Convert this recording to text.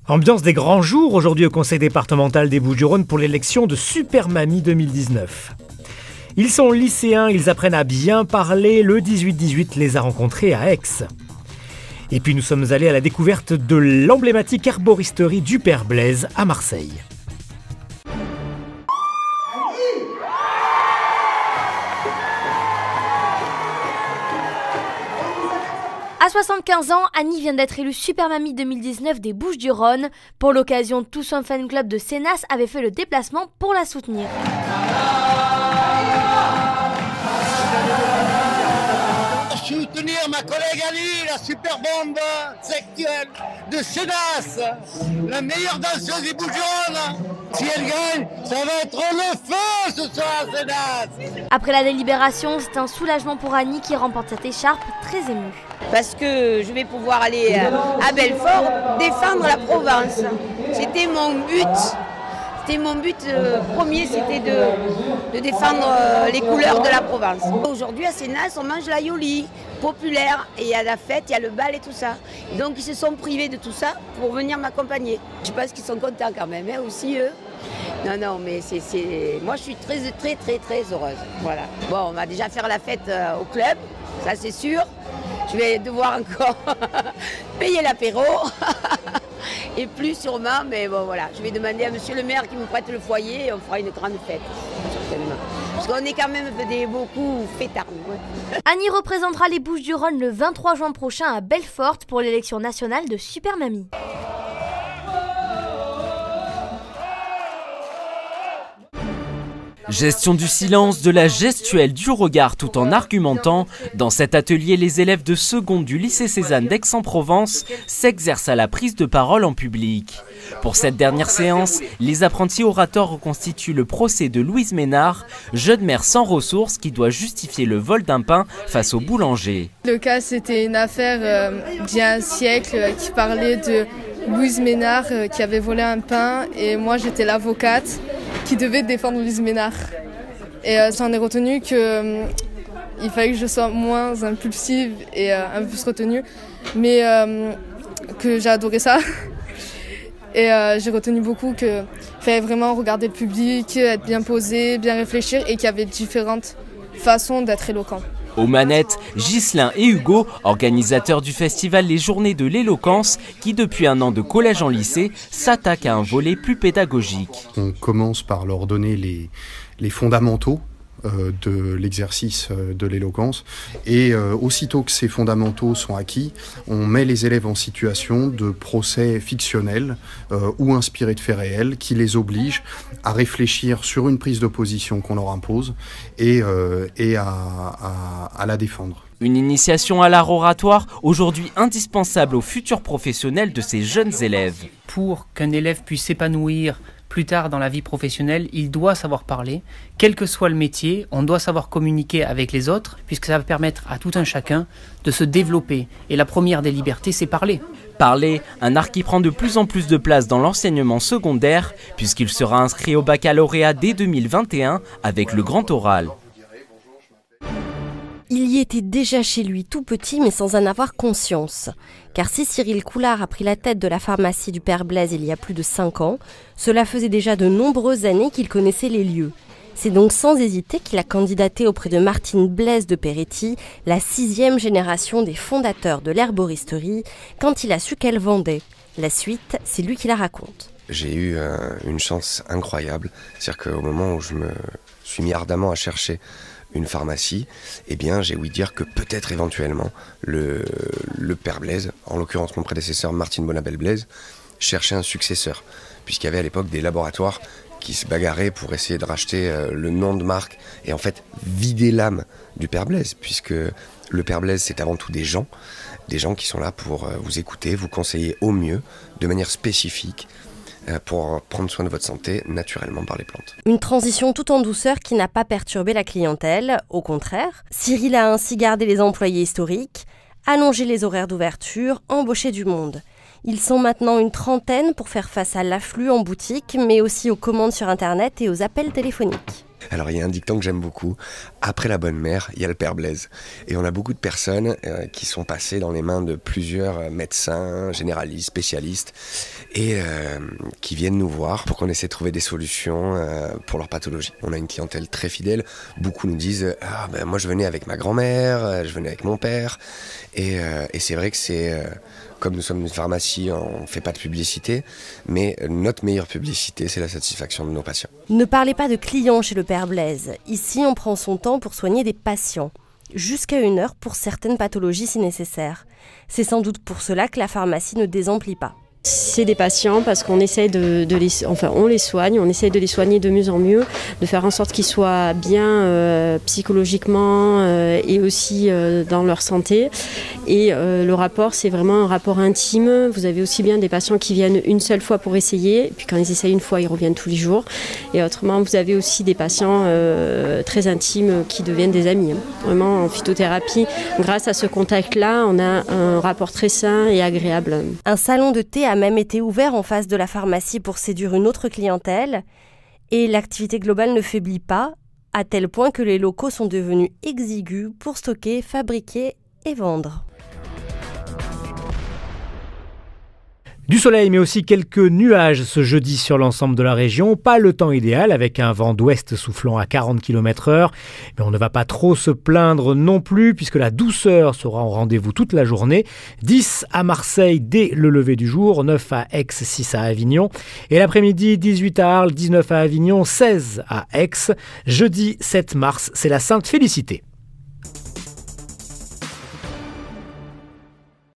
Ambiance des grands jours aujourd'hui au conseil départemental des Bouches-du-Rhône pour l'élection de Super Mamie 2019. Ils sont lycéens, ils apprennent à bien parler, le 18-18 les a rencontrés à Aix. Et puis nous sommes allés à la découverte de l'emblématique herboristerie du Père Blaise à Marseille. À 75 ans, Annie vient d'être élue Super Mamie 2019 des Bouches-du-Rhône. Pour l'occasion, tout son fan club de Sénas avait fait le déplacement pour la soutenir. Soutenir ma collègue Annie, la super bombe sexuelle de Sénas, la meilleure danseuse des Bouches-du-Rhône. Si elle gagne, ça va être le feu ce soir à Sénas. Après la délibération, c'est un soulagement pour Annie qui remporte cette écharpe très émue. Parce que je vais pouvoir aller à Belfort défendre la Provence. C'était mon but. C'était mon but premier, c'était de défendre les couleurs de la Provence. Aujourd'hui à Sénas, on mange la yoli populaire et il y a la fête, il y a le bal et tout ça. Donc ils se sont privés de tout ça pour venir m'accompagner. Je pense qu'ils sont contents quand même, hein, aussi eux. Non, mais moi je suis très heureuse. Voilà. Bon, on va déjà faire la fête au club, ça c'est sûr. Je vais devoir encore payer l'apéro. Et plus sûrement, mais bon voilà, je vais demander à monsieur le maire qui me prête le foyer et on fera une grande fête, certainement. Parce qu'on est quand même beaucoup fêtards. Ouais. Annie représentera les Bouches-du-Rhône le 23 juin prochain à Belfort pour l'élection nationale de Super Mamie. Gestion du silence, de la gestuelle, du regard tout en argumentant. Dans cet atelier, les élèves de seconde du lycée Cézanne d'Aix-en-Provence s'exercent à la prise de parole en public. Pour cette dernière séance, les apprentis orateurs reconstituent le procès de Louise Ménard, jeune mère sans ressources qui doit justifier le vol d'un pain face au boulanger. Le cas, c'était une affaire d'il y a un siècle qui parlait de Louise Ménard qui avait volé un pain et moi j'étais l'avocate qui devait défendre Louise Ménard. Et j'en ai retenu qu'il fallait que je sois moins impulsive et un peu plus retenue, mais que j'ai adoré ça. Et j'ai retenu beaucoup qu'il fallait vraiment regarder le public, être bien posé, bien réfléchir et qu'il y avait différentes façons d'être éloquent. Aux manettes, Ghislain et Hugo, organisateurs du festival Les Journées de l'éloquence, qui depuis un an de collège en lycée, s'attaquent à un volet plus pédagogique. On commence par leur donner les fondamentaux de l'exercice de l'éloquence et aussitôt que ces fondamentaux sont acquis, on met les élèves en situation de procès fictionnels ou inspirés de faits réels qui les obligent à réfléchir sur une prise de position qu'on leur impose et à la défendre. Une initiation à l'art oratoire, aujourd'hui indispensable aux futurs professionnels de ces jeunes élèves. Pour qu'un élève puisse s'épanouir plus tard dans la vie professionnelle, il doit savoir parler. Quel que soit le métier, on doit savoir communiquer avec les autres, puisque ça va permettre à tout un chacun de se développer. Et la première des libertés, c'est parler. Parler, un art qui prend de plus en plus de place dans l'enseignement secondaire, puisqu'il sera inscrit au baccalauréat dès 2021 avec le grand oral. Il y était déjà chez lui tout petit mais sans en avoir conscience. Car si Cyril Coulard a pris la tête de la pharmacie du Père Blaise il y a plus de 5 ans, cela faisait déjà de nombreuses années qu'il connaissait les lieux. C'est donc sans hésiter qu'il a candidaté auprès de Martine Blaise de Peretti, la 6e génération des fondateurs de l'herboristerie, quand il a su qu'elle vendait. La suite, c'est lui qui la raconte. J'ai eu une chance incroyable, c'est-à-dire qu'au moment où je me suis mis ardemment à chercher une pharmacie, eh bien j'ai ouï dire que peut-être éventuellement le Père Blaise, en l'occurrence mon prédécesseur Martine Bonabel Blaise, cherchait un successeur, puisqu'il y avait à l'époque des laboratoires qui se bagarraient pour essayer de racheter le nom de marque et en fait vider l'âme du Père Blaise, puisque le Père Blaise c'est avant tout des gens qui sont là pour vous écouter, vous conseiller au mieux, de manière spécifique, pour prendre soin de votre santé naturellement par les plantes. Une transition tout en douceur qui n'a pas perturbé la clientèle, au contraire. Cyril a ainsi gardé les employés historiques, allongé les horaires d'ouverture, embauché du monde. Ils sont maintenant une trentaine pour faire face à l'afflux en boutique, mais aussi aux commandes sur Internet et aux appels téléphoniques. Alors il y a un dicton que j'aime beaucoup, après la bonne mère, il y a le père Blaise. Et on a beaucoup de personnes qui sont passées dans les mains de plusieurs médecins, généralistes, spécialistes, et qui viennent nous voir pour qu'on essaie de trouver des solutions pour leur pathologie. On a une clientèle très fidèle, beaucoup nous disent « ben, moi je venais avec ma grand-mère, je venais avec mon père », et c'est vrai que c'est... Comme nous sommes une pharmacie, on ne fait pas de publicité, mais notre meilleure publicité, c'est la satisfaction de nos patients. Ne parlez pas de clients chez le Père Blaise. Ici, on prend son temps pour soigner des patients. Jusqu'à 1 heure pour certaines pathologies si nécessaire. C'est sans doute pour cela que la pharmacie ne désemplit pas. C'est des patients parce qu'on essaie on les soigne, on essaie de les soigner de mieux en mieux, de faire en sorte qu'ils soient bien psychologiquement et aussi dans leur santé. Et le rapport, c'est vraiment un rapport intime. Vous avez aussi bien des patients qui viennent une seule fois pour essayer, et puis quand ils essayent une fois, ils reviennent tous les jours. Et autrement, vous avez aussi des patients très intimes qui deviennent des amis. Vraiment, en phytothérapie, grâce à ce contact-là, on a un rapport très sain et agréable. Un salon de thé a même été ouvert en face de la pharmacie pour séduire une autre clientèle. Et l'activité globale ne faiblit pas, à tel point que les locaux sont devenus exigus pour stocker, fabriquer et vendre. Du soleil, mais aussi quelques nuages ce jeudi sur l'ensemble de la région. Pas le temps idéal avec un vent d'ouest soufflant à 40 km/h. Mais on ne va pas trop se plaindre non plus puisque la douceur sera au rendez-vous toute la journée. 10 à Marseille dès le lever du jour, 9 à Aix, 6 à Avignon. Et l'après-midi, 18 à Arles, 19 à Avignon, 16 à Aix. Jeudi 7 mars, c'est la Sainte Félicité.